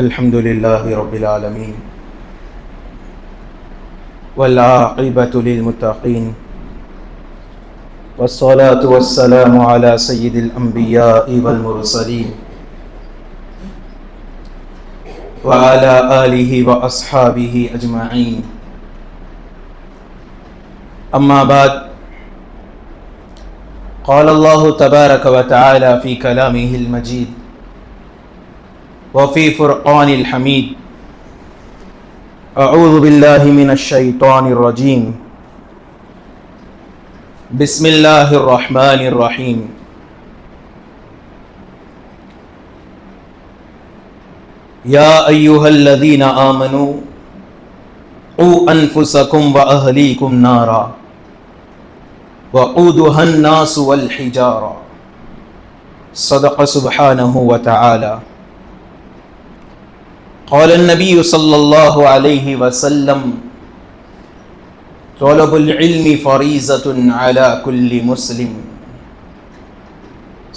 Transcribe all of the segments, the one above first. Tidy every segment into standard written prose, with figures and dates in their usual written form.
الحمد لله رب العالمين والعاقبة للمتقين والصلاة والسلام على سيد الأنبياء والمرسلين وعلى آله وأصحابه أجمعين. أما بعد، قال الله تبارك وتعالى في كلامه المجيد وفي فرقان الحميد: أعوذ بالله من الشيطان الرجيم، بسم الله الرحمن الرحيم. يا أيها الذين آمنوا قوا أنفسكم وأهليكم نارا وقودها الناس والحجارة. صدق سبحانه وتعالى. قال النبي صلى الله عليه وسلم: طلب العلم فريضة على كل مسلم.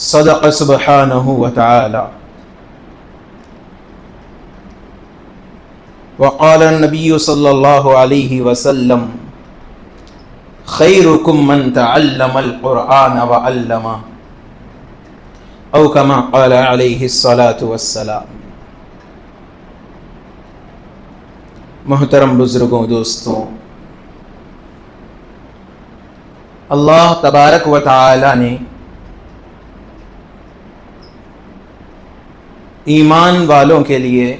صدق سبحانه وتعالى. وقال النبي صلى الله عليه وسلم: خيركم من تعلم القرآن وعلمه، أو كما قال عليه الصلاة والسلام. محترم بزرگوں، دوستوں، اللہ تبارک و تعالی نے ایمان والوں کے لیے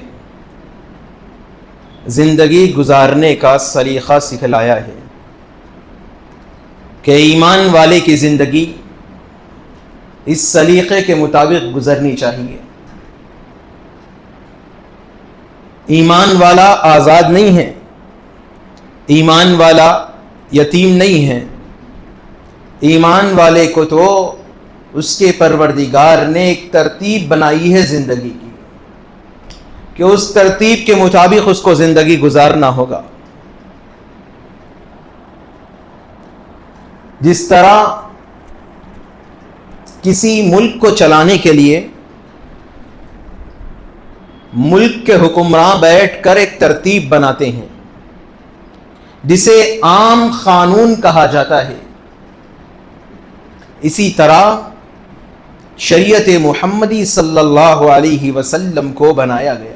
زندگی گزارنے کا سلیقہ سکھلایا ہے کہ ایمان والے کی زندگی اس سلیقے کے مطابق گزرنی چاہیے. ایمان والا آزاد نہیں ہے، ایمان والا یتیم نہیں ہے. ایمان والے کو تو اس کے پروردگار نے ایک ترتیب بنائی ہے زندگی کی کہ اس ترتیب کے مطابق اس کو زندگی گزارنا ہوگا. جس طرح کسی ملک کو چلانے کے لیے ملک کے حکمراں بیٹھ کر ایک ترتیب بناتے ہیں جسے عام قانون کہا جاتا ہے، اسی طرح شریعت محمدی صلی اللہ علیہ وسلم کو بنایا گیا.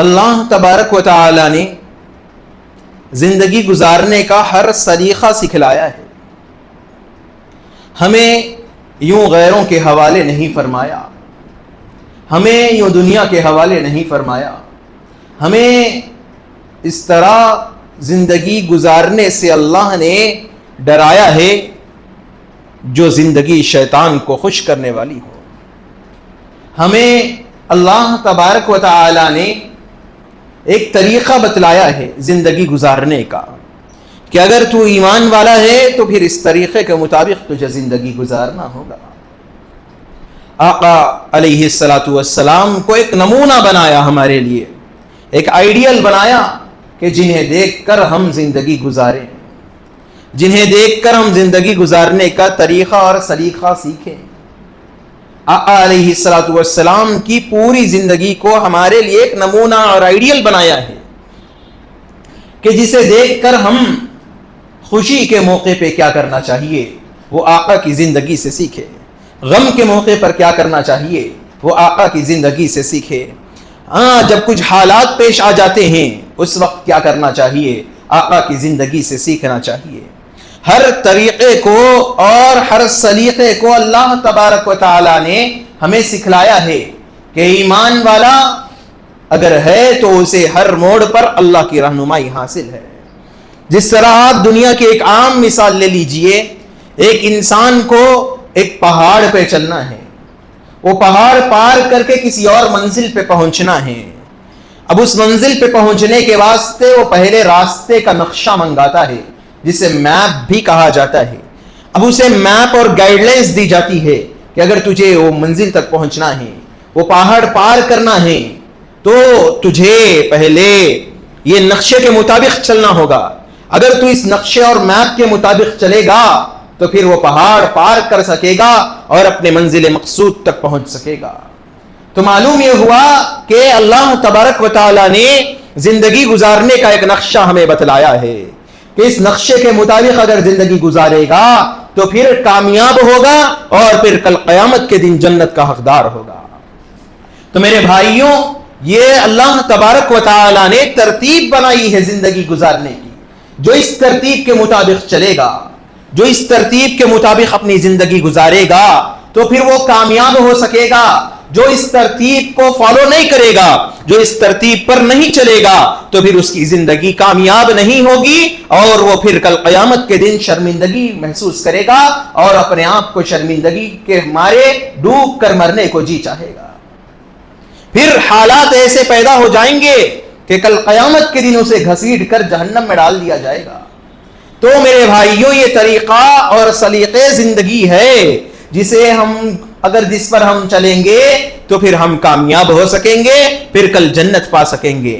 اللہ تبارک و تعالی نے زندگی گزارنے کا ہر سلیقہ سکھلایا ہے. ہمیں یوں غیروں کے حوالے نہیں فرمایا، ہمیں یوں دنیا کے حوالے نہیں فرمایا. ہمیں اس طرح زندگی گزارنے سے اللہ نے ڈرایا ہے جو زندگی شیطان کو خوش کرنے والی ہو. ہمیں اللہ تبارک و تعالی نے ایک طریقہ بتلایا ہے زندگی گزارنے کا کہ اگر تو ایمان والا ہے تو پھر اس طریقے کے مطابق تجھے زندگی گزارنا ہوگا. آقا علیہ الصلاۃ والسلام کو ایک نمونہ بنایا ہمارے لیے، ایک آئیڈیل بنایا کہ جنہیں دیکھ کر ہم زندگی گزاریں، جنہیں دیکھ کر ہم زندگی گزارنے کا طریقہ اور سلیقہ سیکھیں. آقا علیہ الصلاۃ والسلام کی پوری زندگی کو ہمارے لیے ایک نمونہ اور آئیڈیل بنایا ہے کہ جسے دیکھ کر ہم خوشی کے موقع پہ کیا کرنا چاہیے وہ آقا کی زندگی سے سیکھے، غم کے موقع پر کیا کرنا چاہیے وہ آقا کی زندگی سے سیکھے. جب کچھ حالات پیش آ جاتے ہیں اس وقت کیا کرنا چاہیے آقا کی زندگی سے سیکھنا چاہیے. ہر طریقے کو اور ہر سلیقے کو اللہ تبارک و تعالی نے ہمیں سکھلایا ہے کہ ایمان والا اگر ہے تو اسے ہر موڑ پر اللہ کی رہنمائی حاصل ہے. جس طرح آپ دنیا کی ایک عام مثال لے لیجئے، ایک انسان کو ایک پہاڑ پہ چلنا ہے، وہ پہاڑ پار کر کے کسی اور منزل پہ پہنچنا ہے. اب اس منزل پہ پہنچنے کے واسطے وہ پہلے راستے کا نقشہ منگاتا ہے جسے میپ بھی کہا جاتا ہے. اب اسے میپ اور گائیڈ لائنز دی جاتی ہے کہ اگر تجھے وہ منزل تک پہنچنا ہے، وہ پہاڑ پار کرنا ہے تو تجھے پہلے یہ نقشے کے مطابق چلنا ہوگا. اگر تو اس نقشے اور میپ کے مطابق چلے گا تو پھر وہ پہاڑ پار کر سکے گا اور اپنے منزل مقصود تک پہنچ سکے گا. تو معلوم یہ ہوا کہ اللہ تبارک و تعالی نے زندگی گزارنے کا ایک نقشہ ہمیں بتلایا ہے کہ اس نقشے کے مطابق اگر زندگی گزارے گا تو پھر کامیاب ہوگا اور پھر کل قیامت کے دن جنت کا حقدار ہوگا۔ تو میرے بھائیوں، یہ اللہ تبارک و تعالی نے ترتیب بنائی ہے زندگی گزارنے کی۔ جو اس ترتیب کے مطابق چلے گا، جو اس ترتیب کے مطابق اپنی زندگی گزارے گا تو پھر وہ کامیاب ہو سکے گا۔ جو اس ترتیب کو فالو نہیں کرے گا، جو اس ترتیب پر نہیں چلے گا تو پھر اس کی زندگی کامیاب نہیں ہوگی اور وہ پھر کل قیامت کے دن شرمندگی محسوس کرے گا اور اپنے آپ کو شرمندگی کے مارے ڈوب کر مرنے کو جی چاہے گا۔ پھر حالات ایسے پیدا ہو جائیں گے کہ کل قیامت کے دن اسے گھسیٹ کر جہنم میں ڈال دیا جائے گا۔ تو میرے بھائیوں، یہ طریقہ اور سلیقے زندگی ہے جس پر ہم چلیں گے تو پھر ہم کامیاب ہو سکیں گے، پھر کل جنت پا سکیں گے۔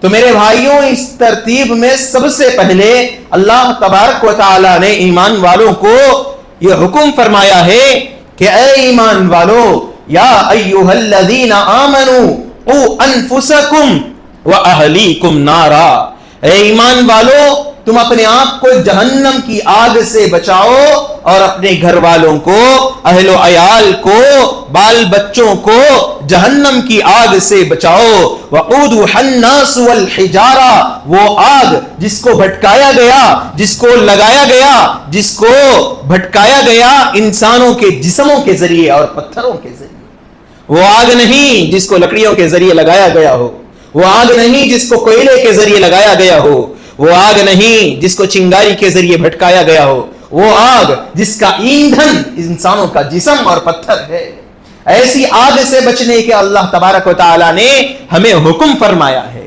تو میرے بھائیوں، اس ترتیب میں سب سے پہلے اللہ تبارک و تعالی نے ایمان والوں کو یہ حکم فرمایا ہے کہ اے ایمان والو، یا ایھا الذین آمنوا قوا انفسکم واہلیکم نارا، اے ایمان والو تم اپنے آپ کو جہنم کی آگ سے بچاؤ اور اپنے گھر والوں کو، اہل و عیال کو، بال بچوں کو جہنم کی آگ سے بچاؤ۔ وقودها الناس والحجارہ، وہ آگ جس کو بھٹکایا گیا، جس کو لگایا گیا، جس کو بھٹکایا گیا انسانوں کے جسموں کے ذریعے اور پتھروں کے ذریعے، وہ آگ نہیں جس کو لکڑیوں کے ذریعے لگایا گیا ہو، وہ آگ نہیں جس کو کوئلے کے ذریعے لگایا گیا ہو، وہ آگ نہیں جس کو چنگاری کے ذریعے بھٹکایا گیا ہو، وہ آگ جس کا ایندھن انسانوں کا جسم اور پتھر ہے۔ ایسی آگ سے بچنے کے اللہ تبارک و تعالی نے ہمیں حکم فرمایا ہے۔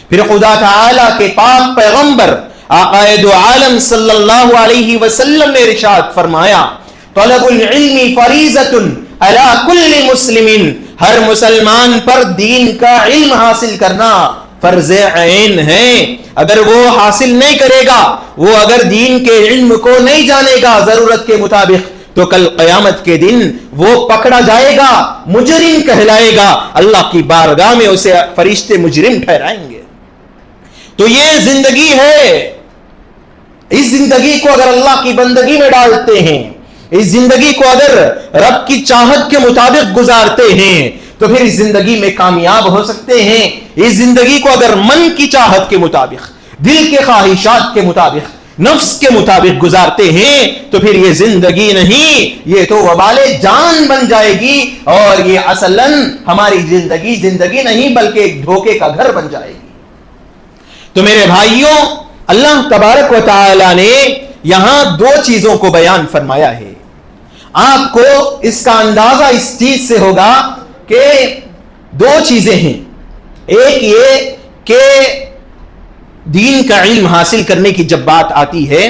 پھر خدا تعالی کے پاک پیغمبر آقا دو عالم صلی اللہ علیہ وسلم نے ارشاد فرمایا، طلب العلم فریضۃ علی کل مسلم، ہر مسلمان پر دین کا علم حاصل کرنا فرض عین ہے۔ اگر وہ حاصل نہیں کرے گا، وہ اگر دین کے علم کو نہیں جانے گا ضرورت کے مطابق، تو کل قیامت کے دن وہ پکڑا جائے گا، مجرم کہلائے گا، اللہ کی بارگاہ میں اسے فرشتے مجرم ٹھہرائیں گے۔ تو یہ زندگی ہے، اس زندگی کو اگر اللہ کی بندگی میں ڈالتے ہیں، اس زندگی کو اگر رب کی چاہت کے مطابق گزارتے ہیں تو پھر اس زندگی میں کامیاب ہو سکتے ہیں۔ اس زندگی کو اگر من کی چاہت کے مطابق، دل کے خواہشات کے مطابق، نفس کے مطابق گزارتے ہیں تو پھر یہ زندگی نہیں، یہ تو وبال جان بن جائے گی اور یہ اصلاً ہماری زندگی نہیں بلکہ ایک دھوکے کا گھر بن جائے گی۔ تو میرے بھائیوں، اللہ تبارک و تعالی نے یہاں دو چیزوں کو بیان فرمایا ہے۔ آپ کو اس کا اندازہ اس چیز سے ہوگا کہ دو چیزیں ہیں، ایک یہ کہ دین کا علم حاصل کرنے کی جب بات آتی ہے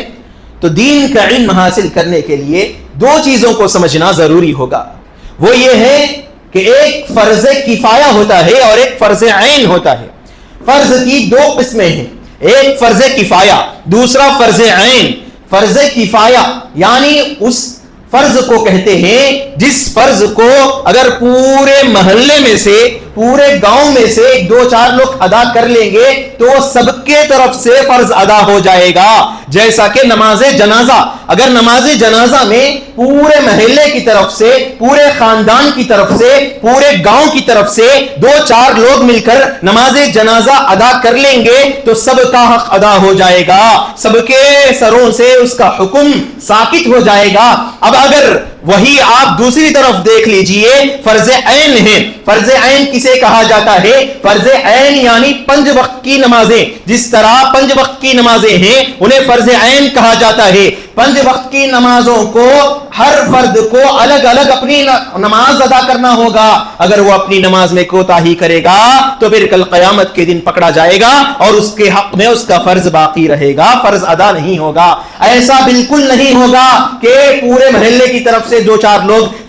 تو دین کا علم حاصل کرنے کے لیے دو چیزوں کو سمجھنا ضروری ہوگا۔ وہ یہ ہے کہ ایک فرض کفایہ ہوتا ہے اور ایک فرض عین ہوتا ہے۔ فرض کی دو قسمیں ہیں، ایک فرض کفایہ، دوسرا فرض عین۔ فرض کفایہ یعنی اس فرض کو کہتے ہیں جس فرض کو اگر پورے محلے میں سے، پورے گاؤں میں سے دو چار لوگ ادا کر لیں گے تو وہ سب کے طرف سے فرض ادا ہو جائے گا۔ جیسا کہ نماز جنازہ، اگر نماز جنازہ میں پورے محلے کی طرف سے، پورے خاندان کی طرف سے، پورے گاؤں کی طرف سے دو چار لوگ مل کر نماز جنازہ ادا کر لیں گے تو سب کا حق ادا ہو جائے گا، سب کے سروں سے اس کا حکم ساقط ہو جائے گا۔ اب اگر وہی آپ دوسری طرف دیکھ لیجئے، فرض عین ہے۔ فرض عین کسے کہا جاتا ہے؟ فرض عین یعنی 5 وقت کی نمازیں، جس طرح 5 وقت کی نمازیں ہیں انہیں فرض عین کہا جاتا ہے۔ 5 وقت کی نمازوں کو ہر فرد کو الگ الگ اپنی نماز ادا کرنا ہوگا۔ اگر وہ اپنی نماز میں کوتاہی کرے گا تو پھر کل قیامت کے دن پکڑا جائے گا اور اس کے حق میں اس کا فرض باقی رہے گا، فرض ادا نہیں ہوگا۔ ایسا بالکل نہیں ہوگا کہ پورے محلے کی طرف سے دو چار لوگ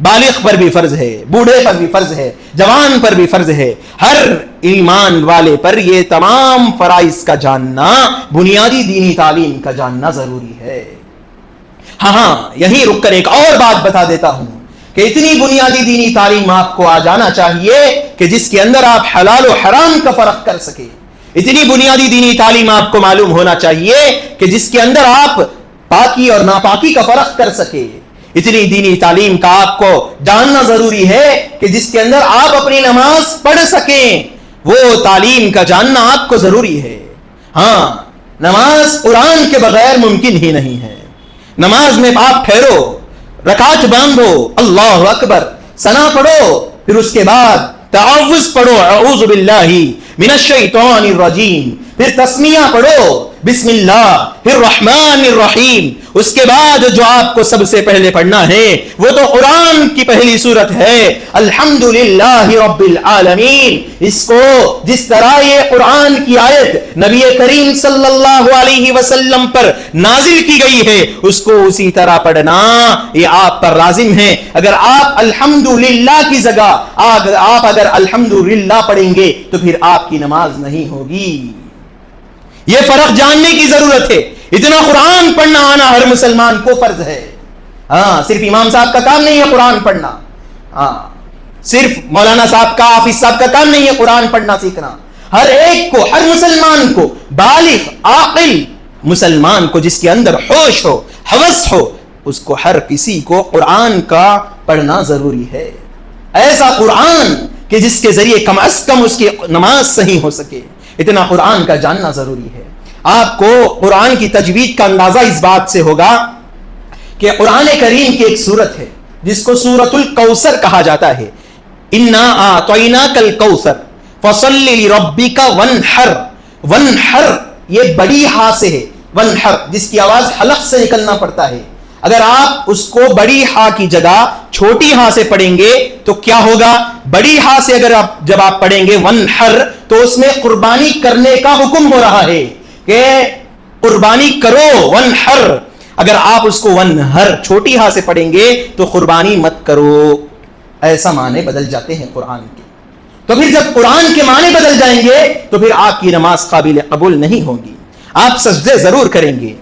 بالغ پر بھی فرض ہے، بوڑھے پر بھی فرض ہے، جوان پر بھی فرض ہے، ہر ایمان والے پر یہ تمام فرائض کا جاننا، بنیادی دینی تعلیم کا جاننا ضروری ہے۔ ہاں یہیں رک کر ایک اور بات بتا دیتا ہوں کہ اتنی بنیادی دینی تعلیم آپ کو آ جانا چاہیے کہ جس کے اندر آپ حلال و حرام کا فرق کر سکے۔ اتنی بنیادی دینی تعلیم آپ کو معلوم ہونا چاہیے کہ جس کے اندر آپ پاکی اور ناپاکی کا فرق کر سکے۔ اتنی دینی تعلیم کا آپ کو جاننا ضروری ہے کہ جس کے اندر آپ اپنی نماز پڑھ سکیں، وہ تعلیم کا جاننا آپ کو ضروری ہے۔ ہاں نماز قرآن کے بغیر ممکن ہی نہیں ہے۔ نماز میں آپ ٹھہرو، رکعت باندھو، اللہ اکبر ثنا پڑھو، پھر اس کے بعد تعوذ پڑھو، اعوذ باللہ من الشیطان الرجیم، پھر تسمیہ پڑھو، بسم اللہ الرحمن الرحیم۔ اس کے بعد جو آپ کو سب سے پہلے پڑھنا ہے وہ تو قرآن کی پہلی سورت ہے، الحمدللہ رب العالمین۔ اس کو جس طرح یہ قرآن کی آیت نبی کریم صلی اللہ علیہ وسلم پر نازل کی گئی ہے، اس کو اسی طرح پڑھنا یہ آپ پر لازم ہے۔ اگر آپ الحمدللہ کی جگہ آپ اگر الحمدللہ پڑھیں گے تو پھر آپ کی نماز نہیں ہوگی۔ یہ فرق جاننے کی ضرورت ہے۔ اتنا قرآن پڑھنا آنا ہر مسلمان کو فرض ہے۔ ہاں صرف امام صاحب کا کام نہیں ہے قرآن پڑھنا، ہاں صرف مولانا صاحب کا، حافظ صاحب کا کام نہیں ہے قرآن پڑھنا سیکھنا۔ ہر ایک کو، ہر مسلمان کو، بالغ عاقل مسلمان کو جس کے اندر ہوش ہو، ہوس ہو، اس کو ہر کسی کو قرآن کا پڑھنا ضروری ہے۔ ایسا قرآن کہ جس کے ذریعے کم از کم اس کی نماز صحیح ہو سکے، اتنا قرآن کا جاننا ضروری ہے۔ آپ کو قرآن کی تجوید کا اندازہ اس بات سے ہوگا کہ قرآن کریم کی ایک سورت ہے جس کو سورۃ الکوثر کہا جاتا ہے، انا اعطیناک الکوثر فصل لربک وانحر۔ وانحر یہ بڑی ہا سے ہے، وانحر جس کی آواز حلق سے نکلنا پڑتا ہے۔ اگر آپ اس کو بڑی ہا کی جگہ چھوٹی ہا سے پڑھیں گے تو کیا ہوگا؟ بڑی ہا سے اگر جب آپ پڑھیں گے وانحر تو اس میں قربانی کرنے کا حکم ہو رہا ہے کہ قربانی کرو، ونحر۔ اگر آپ اس کو ونحر چھوٹی ہا سے پڑھیں گے تو قربانی مت کرو، ایسا معنی بدل جاتے ہیں قرآن کے۔ تو پھر جب قرآن کے معنی بدل جائیں گے تو پھر آپ کی نماز قابل قبول نہیں ہوگی۔ آپ سجدے ضرور کریں گے،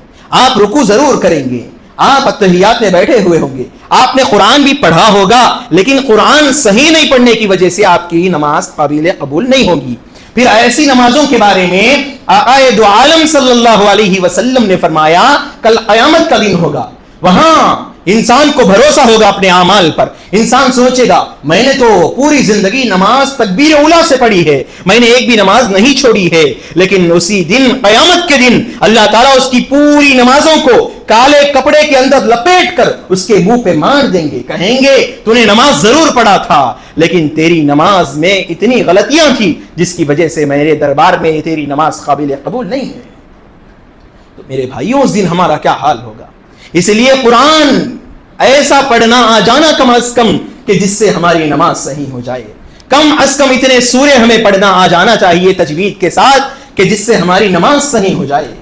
آپ رکوع ضرور کریں گے، آپ اتحیات میں بیٹھے ہوئے ہوں گے، آپ نے قرآن بھی پڑھا ہوگا، لیکن قرآن صحیح نہیں پڑھنے کی وجہ سے آپ کی نماز قابل قبول نہیں ہوگی۔ پھر ایسی نمازوں کے بارے میں آقا دو عالم صلی اللہ علیہ وسلم نے فرمایا کل قیامت کا دن ہوگا، وہاں انسان کو بھروسہ ہوگا اپنے اعمال پر۔ انسان سوچے گا میں نے تو پوری زندگی نماز تکبیر اولیٰ سے پڑھی ہے، میں نے ایک بھی نماز نہیں چھوڑی ہے، لیکن اسی دن قیامت کے دن اللہ تعالیٰ اس کی پوری نمازوں کو کالے کپڑے کے اندر لپیٹ کر اس کے منہ پہ مار دیں گے، کہیں گے تو نے نماز ضرور پڑھا تھا لیکن تیری نماز میں اتنی غلطیاں تھی جس کی وجہ سے میرے دربار میں تیری نماز قابل قبول نہیں ہے۔ تو میرے بھائیوں اس دن ہمارا کیا حال ہوگا؟ اس لیے قرآن ایسا پڑھنا آ جانا کم از کم کہ جس سے ہماری نماز صحیح ہو جائے، کم از کم اتنے سورے ہمیں پڑھنا آ جانا چاہیے تجوید کے ساتھ کہ جس سے ہماری نماز صحیح ہو جائے۔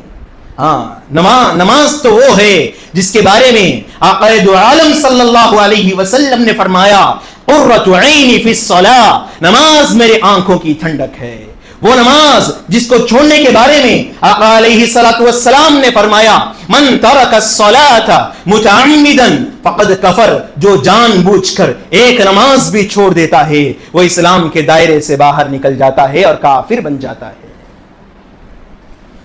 ہاں نماز تو وہ ہے جس کے بارے میں آقا دو عالم صلی اللہ علیہ وسلم نے فرمایا قرۃ عینی فی الصلاۃ، نماز میرے آنکھوں کی ٹھنڈک ہے۔ وہ نماز جس کو چھوڑنے کے بارے میں آقا علیہ الصلوۃ والسلام نے فرمایا من ترک الصلاۃ متعمدا فقد کفر، جو جان بوجھ کر ایک نماز بھی چھوڑ دیتا ہے وہ اسلام کے دائرے سے باہر نکل جاتا ہے اور کافر بن جاتا ہے۔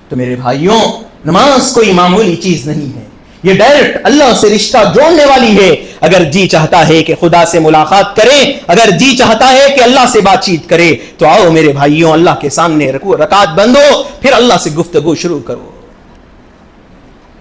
تو میرے بھائیوں نماز کوئی معمولی چیز نہیں ہے، یہ ڈائریکٹ اللہ سے رشتہ جوڑنے والی ہے۔ اگر جی چاہتا ہے کہ خدا سے ملاقات کرے، اگر جی چاہتا ہے کہ اللہ سے بات چیت کرے تو آؤ میرے بھائیوں اللہ کے سامنے رکعت بندو، پھر اللہ سے گفتگو شروع کرو۔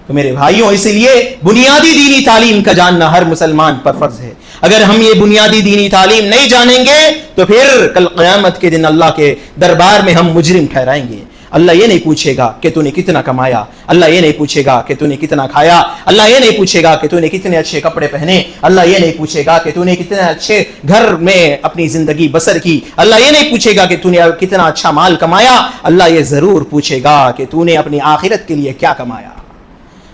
تو میرے بھائیوں اس لیے بنیادی دینی تعلیم کا جاننا ہر مسلمان پر فرض ہے۔ اگر ہم یہ بنیادی دینی تعلیم نہیں جانیں گے تو پھر کل قیامت کے دن اللہ کے دربار میں ہم مجرم ٹھہرائیں گے۔ اللہ یہ نہیں پوچھے گا کہ تو نے کتنا کمایا، اللہ یہ نہیں پوچھے گا کہ تو نے کتنا کھایا، اللہ یہ نہیں پوچھے گا کہ تو نے کتنے اچھے کپڑے پہنے، اللہ یہ نہیں پوچھے گا کہ تو نے کتنے اچھے گھر میں اپنی زندگی بسر کی، اللہ یہ نہیں پوچھے گا کہ تو نے کتنا اچھا مال کمایا، اللہ یہ ضرور پوچھے گا کہ تو نے اپنی آخرت کے لیے کیا کمایا،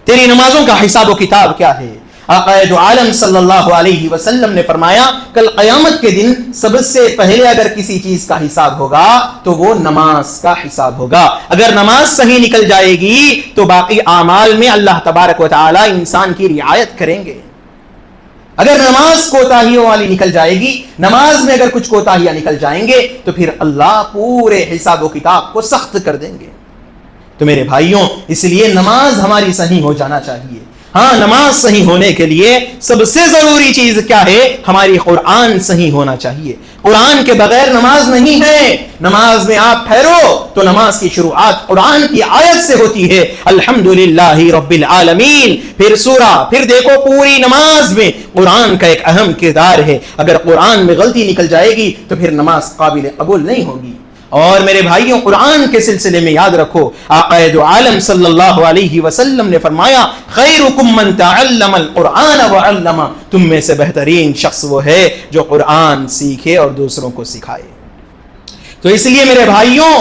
تیری نمازوں کا حساب و کتاب کیا ہے۔ آقا دو عالم صلی اللہ علیہ وسلم نے فرمایا کل قیامت کے دن سب سے پہلے اگر کسی چیز کا حساب ہوگا تو وہ نماز کا حساب ہوگا. اگر نماز صحیح نکل جائے گی تو باقی اعمال میں اللہ تبارک و تعالی انسان کی رعایت کریں گے. اگر نماز کوتاہیوں والی نکل جائے گی، نماز میں اگر کچھ کوتاہیاں نکل جائیں گے تو پھر اللہ پورے حساب و کتاب کو سخت کر دیں گے. تو میرے بھائیوں، اس لیے نماز ہماری صحیح ہو جانا چاہیے. ہاں، نماز صحیح ہونے کے لیے سب سے ضروری چیز کیا ہے؟ ہماری قرآن صحیح ہونا چاہیے. قرآن کے بغیر نماز نہیں ہے. نماز میں آپ ٹھہرو تو نماز کی شروعات قرآن کی آیت سے ہوتی ہے، الحمدللہ رب العالمین. پھر سورہ، پھر دیکھو پوری نماز میں قرآن کا ایک اہم کردار ہے. اگر قرآن میں غلطی نکل جائے گی تو پھر نماز قابل قبول نہیں ہوگی. اور میرے بھائیوں، قرآن کے سلسلے میں یاد رکھو، آقا دو عالم صلی اللہ علیہ وسلم نے فرمایا خیرکم من تعلم القرآن وعلم، تم میں سے بہترین شخص وہ ہے جو قرآن سیکھے اور دوسروں کو سکھائے. تو اس لیے میرے بھائیوں،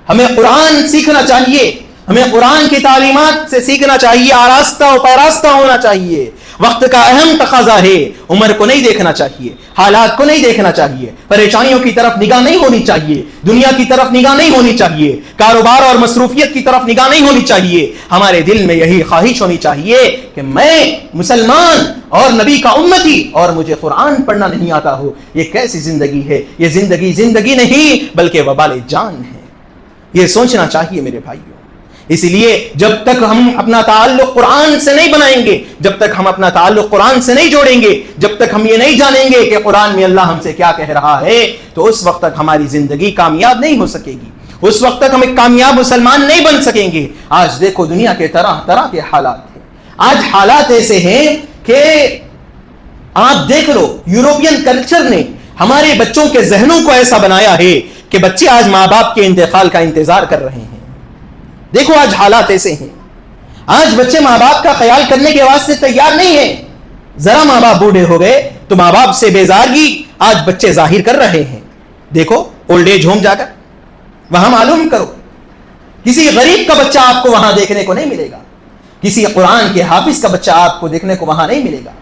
ہمیں قرآن سیکھنا چاہیے، ہمیں قرآن کی تعلیمات سے سیکھنا چاہیے، آراستہ و پیراستہ ہونا چاہیے. وقت کا اہم تقاضا ہے، عمر کو نہیں دیکھنا چاہیے، حالات کو نہیں دیکھنا چاہیے، پریشانیوں کی طرف نگاہ نہیں ہونی چاہیے، دنیا کی طرف نگاہ نہیں ہونی چاہیے، کاروبار اور مصروفیت کی طرف نگاہ نہیں ہونی چاہیے. ہمارے دل میں یہی خواہش ہونی چاہیے کہ میں مسلمان اور نبی کا امتی اور مجھے قرآن پڑھنا نہیں آتا ہو. یہ کیسی زندگی ہے؟ یہ زندگی نہیں بلکہ وبال جان ہے. یہ سوچنا چاہیے میرے بھائیوں. اس لیے جب تک ہم اپنا تعلق قرآن سے نہیں بنائیں گے، جب تک ہم اپنا تعلق قرآن سے نہیں جوڑیں گے، جب تک ہم یہ نہیں جانیں گے کہ قرآن میں اللہ ہم سے کیا کہہ رہا ہے، تو اس وقت تک ہماری زندگی کامیاب نہیں ہو سکے گی. اس وقت تک ہم ایک کامیاب مسلمان نہیں بن سکیں گے. آج دیکھو دنیا کے طرح طرح کے حالات ہیں. آج حالات ایسے ہیں کہ آپ دیکھ لو، یورپین کلچر نے ہمارے بچوں کے ذہنوں کو ایسا بنایا ہے کہ بچے آج ماں باپ کے انتقال کا انتظار کر رہے ہیں. دیکھو آج حالات ایسے ہیں. آج بچے ماں باپ کا خیال کرنے کے واسطے تیار نہیں ہیں. ذرا ماں باپ بوڑھے ہو گئے تو ماں باپ سے بیزارگی آج بچے ظاہر کر رہے ہیں. دیکھو اولڈ ایج ہوم جا کر وہاں معلوم کرو، کسی غریب کا بچہ آپ کو وہاں دیکھنے کو نہیں ملے گا. کسی قرآن کے حافظ کا بچہ آپ کو دیکھنے کو وہاں نہیں ملے گا.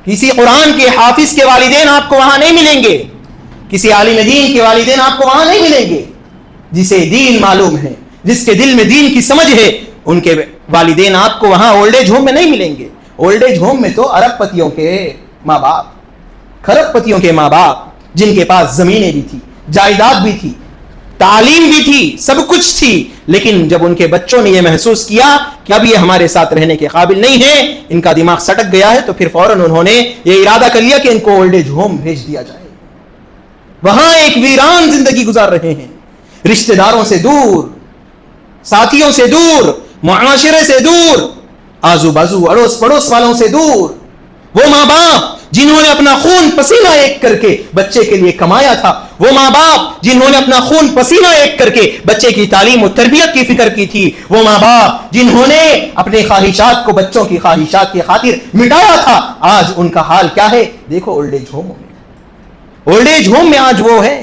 کسی قرآن کے حافظ کے والدین آپ کو وہاں نہیں ملیں گے. کسی عالم دین کے والدین آپ کو وہاں نہیں ملیں گے. جسے دین معلوم ہے، جس کے دل میں دین کی سمجھ ہے، ان کے والدین آپ کو وہاں اولڈ ایج ہوم میں نہیں ملیں گے. اولڈ ایج ہوم میں تو ارب پتیوں کے ماں باپ، کھرب پتیوں کے ماں باپ، جن کے پاس زمینیں بھی تھی، جائیداد بھی تھی، تعلیم بھی تھی، سب کچھ تھی، لیکن جب ان کے بچوں نے یہ محسوس کیا کہ اب یہ ہمارے ساتھ رہنے کے قابل نہیں ہے، ان کا دماغ سٹک گیا ہے، تو پھر فوراً انہوں نے یہ ارادہ کر لیا کہ ان کو اولڈ ایج ہوم بھیج دیا جائے. وہاں ایک ویران زندگی گزار رہے ہیں، رشتہ داروں سے دور، ساتھیوں سے دور، معاشرے سے دور، آزو بازو اڑوس پڑوس والوں سے دور. وہ ماں باپ جنہوں نے اپنا خون پسینہ ایک کر کے بچے کے لیے کمایا تھا، وہ ماں باپ جنہوں نے اپنا خون پسینہ ایک کر کے بچے کی تعلیم و تربیت کی فکر کی تھی، وہ ماں باپ جنہوں نے اپنے خواہشات کو بچوں کی خواہشات کی خاطر مٹایا تھا، آج ان کا حال کیا ہے؟ دیکھو اولڈ ایج ہوم میں، اولڈ ایج ہوم میں آج وہ ہے.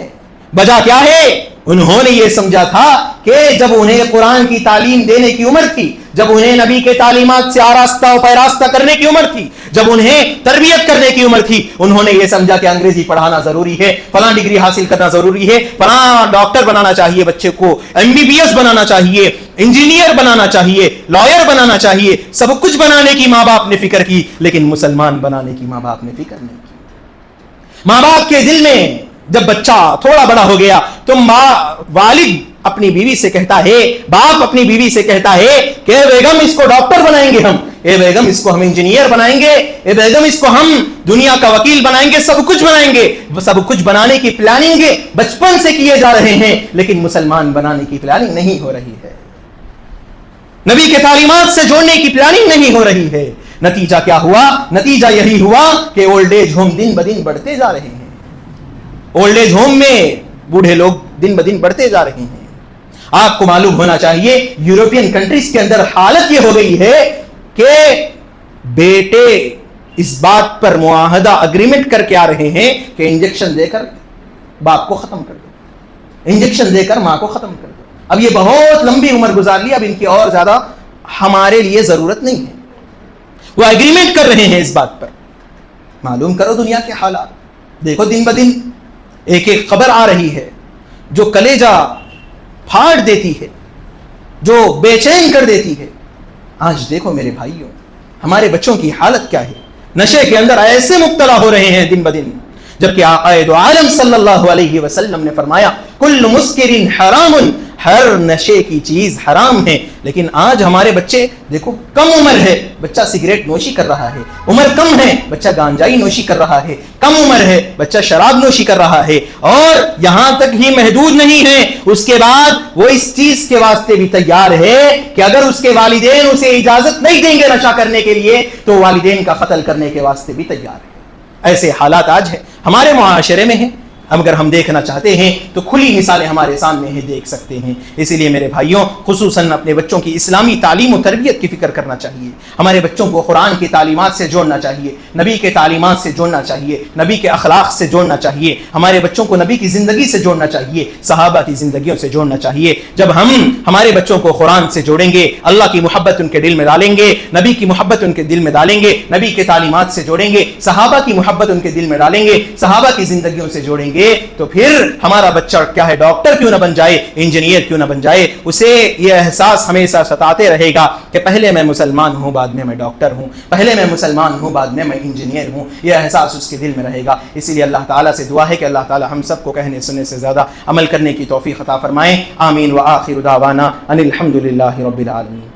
وجہ کیا ہے؟ انہوں نے یہ سمجھا تھا کہ جب انہیں قرآن کی تعلیم دینے کی عمر تھی، جب انہیں نبی کے تعلیمات سے آراستہ و پیراستہ کرنے کی عمر تھی، جب انہیں تربیت کرنے کی عمر تھی، انہوں نے یہ سمجھا کہ انگریزی پڑھانا ضروری ہے، فلاں ڈگری حاصل کرنا ضروری ہے، فلاں ڈاکٹر بنانا چاہیے بچے کو، MBBS بنانا چاہیے، انجینئر بنانا چاہیے، لائر بنانا چاہیے. سب کچھ بنانے کی ماں باپ نے فکر کی، لیکن مسلمان بنانے کی ماں باپ نے فکر نہیں کی. ماں باپ کے دل میں جب بچہ تھوڑا بڑا ہو گیا تو والد اپنی بیوی سے کہتا ہے، باپ اپنی بیوی سے کہتا ہے کہ اے بیگم اس کو ڈاکٹر بنائیں گے ہم، اے بیگم اس کو ہم انجینئر بنائیں گے، اے بیگم اس کو ہم دنیا کا وکیل بنائیں گے، سب کچھ بنائیں گے. سب کچھ بنانے کی پلاننگ بچپن سے کیے جا رہے ہیں، لیکن مسلمان بنانے کی پلاننگ نہیں ہو رہی ہے. نبی کے تعلیمات سے جوڑنے کی پلاننگ نہیں ہو رہی ہے. نتیجہ کیا ہوا؟ نتیجہ یہی ہوا کہ اولڈ ایج ہوم دن بدن بڑھتے جا رہے ہیں. اولڈ ایج ہوم میں بوڑھے لوگ دن بدن بڑھتے جا رہے ہیں. آپ کو معلوم ہونا چاہیے یورپین کنٹریز کے اندر حالت یہ ہو گئی ہے کہ بیٹے اس بات پر معاہدہ اگریمنٹ کر کے آ رہے ہیں کہ انجیکشن دے کر باپ کو ختم کر دو، انجیکشن دے کر ماں کو ختم کر دو. اب یہ بہت لمبی عمر گزار لی، اب ان کی اور زیادہ ہمارے لیے ضرورت نہیں ہے. وہ ایگریمنٹ کر رہے ہیں اس بات پر. معلوم کرو دنیا کے حالات. دیکھو دن بدن ایک ایک خبر آ رہی ہے جو کلیجہ پھاڑ دیتی ہے, جو بے چین کر دیتی ہے. آج دیکھو میرے بھائیوں, ہمارے بچوں کی حالت کیا ہے. نشے کے اندر ایسے مبتلا ہو رہے ہیں دن بدن, جبکہ آقا دو عالم صلی اللہ علیہ وسلم نے فرمایا کل مسکر حرام, ہر نشے کی چیز حرام ہے. لیکن آج ہمارے بچے دیکھو, کم عمر ہے بچہ سگریٹ نوشی کر رہا ہے, عمر کم ہے بچہ گانجائی نوشی کر رہا ہے, کم عمر ہے بچہ شراب نوشی کر رہا ہے. اور یہاں تک ہی محدود نہیں ہے, اس کے بعد وہ اس چیز کے واسطے بھی تیار ہے کہ اگر اس کے والدین اسے اجازت نہیں دیں گے نشہ کرنے کے لیے تو والدین کا قتل کرنے کے واسطے بھی تیار ہے. ایسے حالات آج ہیں ہمارے معاشرے میں ہیں. اگر ہم دیکھنا چاہتے ہیں تو کھلی مثالیں ہمارے سامنے ہیں, دیکھ سکتے ہیں. اسی لیے میرے بھائیوں, خصوصاً اپنے بچوں کی اسلامی تعلیم و تربیت کی فکر کرنا چاہیے. ہمارے بچوں کو قرآن کی تعلیمات سے جوڑنا چاہیے, نبی کے تعلیمات سے جوڑنا چاہیے, نبی کے اخلاق سے جوڑنا چاہیے. ہمارے بچوں کو نبی کی زندگی سے جوڑنا چاہیے, صحابہ کی زندگیوں سے جوڑنا چاہیے. جب ہم ہمارے بچوں کو قرآن سے جوڑیں گے, اللہ کی محبت ان کے دل میں ڈالیں گے, نبی کی محبت ان کے دل میں ڈالیں گے, نبی کے تعلیمات سے جوڑیں گے, صحابہ کی محبت ان کے دل میں ڈالیں گے, صحابہ کی زندگیوں سے جوڑیں گے, تو پھر ہمارا بچہ کیا ہے, ڈاکٹر کیوں نہ بن جائے, انجینئر کیوں نہ بن جائے, اسے یہ احساس ہمیشہ ستاتے رہے گا کہ پہلے میں مسلمان ہوں بعد میں ڈاکٹر ہوں, پہلے میں مسلمان ہوں بعد میں انجینئر ہوں. یہ احساس اس کے دل میں رہے گا. اسی لیے اللہ تعالیٰ سے دعا ہے کہ اللہ تعالیٰ ہم سب کو کہنے سننے سے زیادہ عمل کرنے کی توفیق عطا فرمائیں. آمین. وآخر دعوانا ان الحمد للہ رب العالمین.